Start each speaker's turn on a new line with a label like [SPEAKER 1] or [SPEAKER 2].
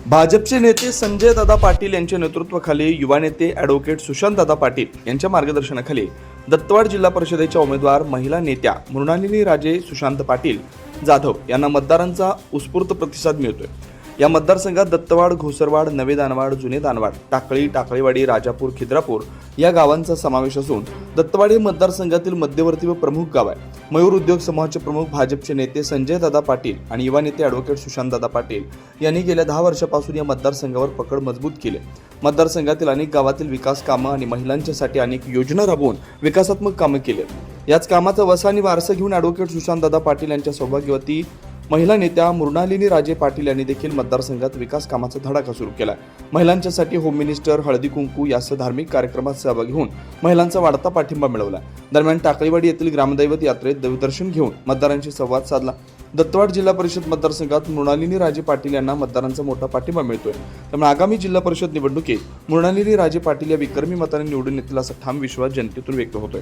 [SPEAKER 1] भाजपचे नेते संजय दादा पाटील यांच्या नेतृत्वाखाली युवा नेते ॲडव्होकेट सुशांत दादा पाटील यांच्या मार्गदर्शनाखाली दत्तवाड जिल्हा परिषदेच्या उमेदवार महिला नेत्या मृणालिनी राजे सुशांत पाटील जाधव यांना मतदारांचा उत्स्फूर्त प्रतिसाद मिळतोय। या मतदारसंघात दत्तवाड, घोसरवाड, नवे दानवाड, जुने दानवाड, टाकळी, टाकळीवाडी, राजापूर, खिद्रापूर या गावांचा समावेश असून दत्तवाड हे मतदारसंघातील मध्यवर्ती व प्रमुख गाव आहे। मयूर उद्योग समूहाचे प्रमुख भाजपचे नेते संजय दादा पाटील आणि युवा नेते ॲडव्होकेट सुशांत दादा पाटील यांनी गेल्या 10 वर्षापासून या मतदारसंघावर पकड मजबूत केली। मतदारसंघातील अनेक गावातील विकास कामं आणि महिलांच्यासाठी अनेक योजना राबवून विकासात्मक कामं केली। याच कामाचा वसा आणि वारसा घेऊन ॲडव्होकेट सुशांत दादा पाटील यांच्या सौभाग्यवती महिला नेत्या मृणालिनी राजे पाटील यांनी देखील मतदारसंघात विकास कामाचा धडाका सुरू केला। महिलांच्यासाठी होम मिनिस्टर, हळदी कुंकू यासह धार्मिक कार्यक्रमात सहभागी होऊन महिलांचा वाढता पाठिंबा मिळवला। दरम्यान टाकळीवाडी येथील ग्रामदैवत यात्रेत देवदर्शन घेऊन मतदारांशी संवाद साधला। दत्तवाड जिल्हा परिषद मतदारसंघात मृणालिनी राजे पाटील यांना मतदारांचा मोठा पाठिंबा मिळतोय। त्यामुळे आगामी जिल्हा परिषद निवडणुकीत मृणालिनी राजे पाटील या विक्रमी मताने निवडून येतील असा ठाम विश्वास जनतेतून व्यक्त होतोय।